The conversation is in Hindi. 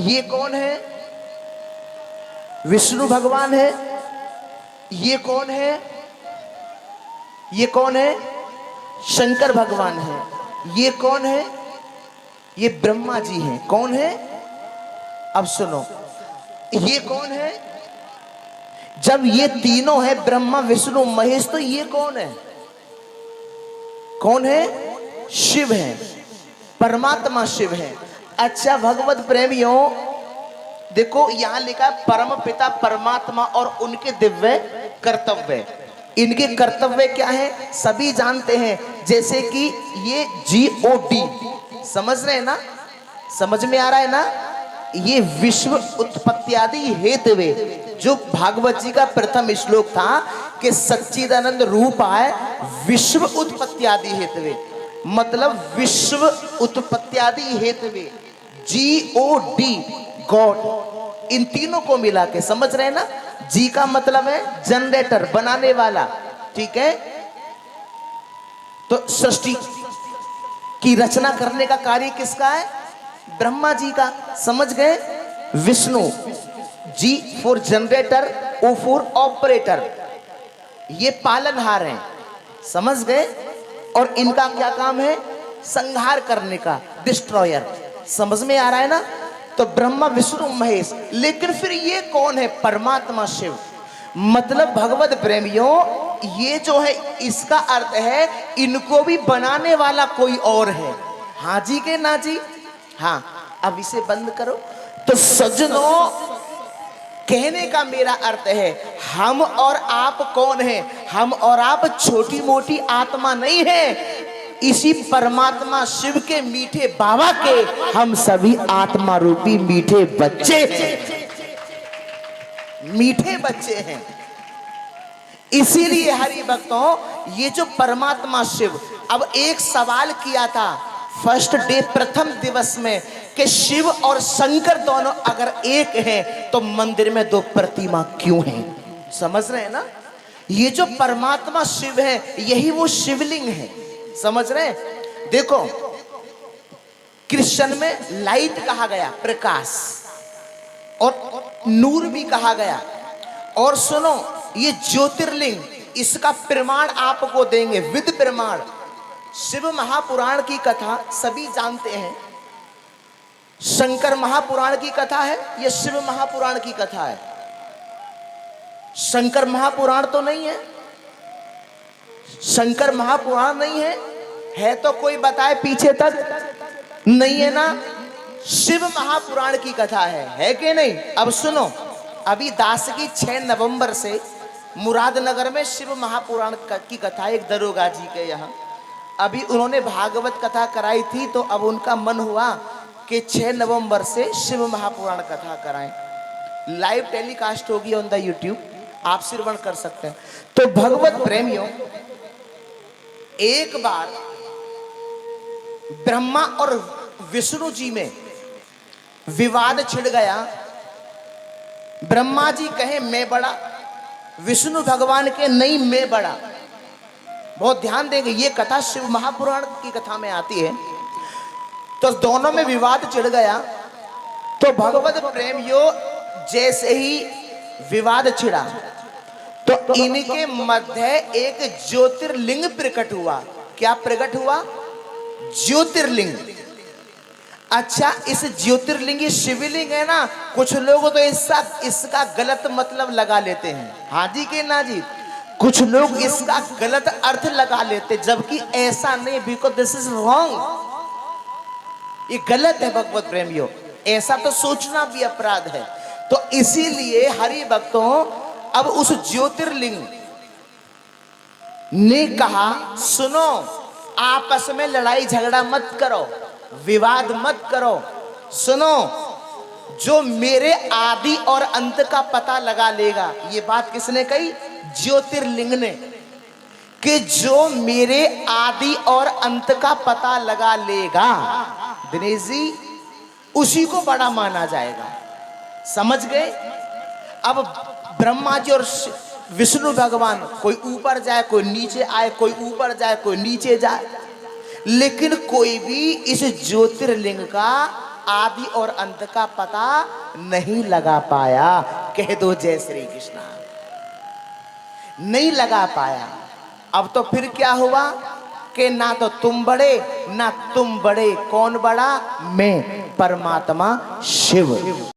ये कौन है? विष्णु भगवान है। ये कौन है? ये कौन है? शंकर भगवान है। ये कौन है? ये ब्रह्मा जी हैं। कौन है? अब सुनो, ये कौन है? जब ये तीनों है, ब्रह्मा विष्णु महेश, तो ये कौन है? कौन है? शिव है, परमात्मा शिव है। अच्छा भगवत प्रेमियों, देखो यहां लिखा है परम पिता परमात्मा और उनके दिव्य कर्तव्य। इनके कर्तव्य क्या है? सभी जानते हैं, जैसे कि ये GOD, समझ रहे हैं ना? समझ में आ रहा है ना? ये विश्व उत्पत्त्यादि हेतवे, जो भागवत जी का प्रथम श्लोक था कि सच्चिदानंद रूप आए विश्व उत्पत्त्यादि हेतवे, मतलब विश्व उत्पत्त्यादि हेतवे, GOD, गॉड। इन तीनों को मिला के, समझ रहे हैं ना? जी का मतलब है जनरेटर, बनाने वाला, ठीक है? तो सृष्टि की रचना करने का कार्य किसका है? ब्रह्मा जी का। समझ गए? Vishnu, G for generator, O for operator, ये पालनहार हैं। समझ गए? और इनका क्या काम है? संहार करने का, डिस्ट्रॉयर। समझ में आ रहा है ना? तो ब्रह्मा विष्णु महेश। लेकिन फिर ये कौन है? परमात्मा शिव। मतलब भगवत प्रेमियों, ये जो है इसका अर्थ है इनको भी बनाने वाला कोई और है। हाँ जी के ना जी? हाँ, अब इसे बंद करो। तो सज्जनों, कहने का मेरा अर्थ है, हम और आप कौन है? हम और आप छोटी मोटी आत्मा नहीं है, इसी परमात्मा शिव के मीठे बाबा के हम सभी आत्मा रूपी मीठे बच्चे हैं, मीठे बच्चे हैं। इसीलिए हरि भक्तों, ये जो परमात्मा शिव, अब एक सवाल किया था फर्स्ट डे, प्रथम दिवस में, कि शिव और शंकर दोनों अगर एक हैं तो मंदिर में दो प्रतिमा क्यों हैं? समझ रहे हैं ना? ये जो परमात्मा शिव है, यही वो शिवलिंग है। समझ रहे हैं? देखो, कृष्ण में लाइट कहा गया, प्रकाश, और नूर भी कहा गया। और सुनो, ये ज्योतिर्लिंग, इसका प्रमाण आपको देंगे, विद प्रमाण। शिव महापुराण की कथा सभी जानते हैं। शंकर महापुराण की कथा है, यह शिव महापुराण की कथा है। शंकर महापुराण तो नहीं है, शंकर महापुराण नहीं है, है तो कोई बताए पीछे तक? नहीं है ना? शिव महापुराण की कथा है कि नहीं? अब सुनो, अभी दास की 6 नवंबर से मुरादनगर में शिव महापुराण की कथा, एक दरोगा जी के यहाँ, अभी उन्होंने भागवत कथा कराई थी, तो अब उनका मन हुआ कि 6 नवंबर से शिव महापुराण कथा कराएं। लाइव टेलीकास्ट होगी ऑन द यूट्यूब, आप श्रवण कर सकते हैं। तो भगवत प्रेमियों, एक बार ब्रह्मा और विष्णु जी में विवाद छिड़ गया। ब्रह्मा जी कहे मैं बड़ा, विष्णु भगवान के नहीं मैं बड़ा। बहुत ध्यान देंगे, ये कथा शिव महापुराण की कथा में आती है। तो दोनों में विवाद छिड़ गया। तो भगवत प्रेमियों, जैसे ही विवाद छिड़ा तो इनके मध्य एक ज्योतिर्लिंग प्रकट हुआ। क्या प्रकट हुआ? ज्योतिर्लिंग। अच्छा, इस ज्योतिर्लिंग शिवलिंग है ना, कुछ लोग तो इसका गलत मतलब लगा लेते हैं। हाँ जी के ना जी? कुछ लोग इसका गलत अर्थ लगा लेते, जबकि ऐसा नहीं, बिकॉज दिस इज रॉन्ग। ये गलत है भगवत प्रेमियों, ऐसा तो सोचना भी अपराध है। तो इसीलिए हरि भक्तों, अब उस ज्योतिर्लिंग ने कहा सुनो, आपस में लड़ाई झगड़ा मत करो, विवाद मत करो। सुनो, जो मेरे आदि और अंत का पता लगा लेगा, ये बात किसने कही? ज्योतिर्लिंग ने, कि जो मेरे आदि और अंत का पता लगा लेगा, दिनेश जी, उसी को बड़ा माना जाएगा। समझ गए? अब ब्रह्मा जी और विष्णु भगवान, कोई ऊपर जाए कोई नीचे आए, कोई ऊपर जाए कोई नीचे जाए, लेकिन कोई भी इस ज्योतिर्लिंग का आदि और अंत का पता नहीं लगा पाया। कह दो जय श्री कृष्णा। नहीं लगा पाया। अब तो फिर क्या हुआ कि ना तो तुम बड़े ना तुम बड़े, कौन बड़ा? मैं, परमात्मा शिव।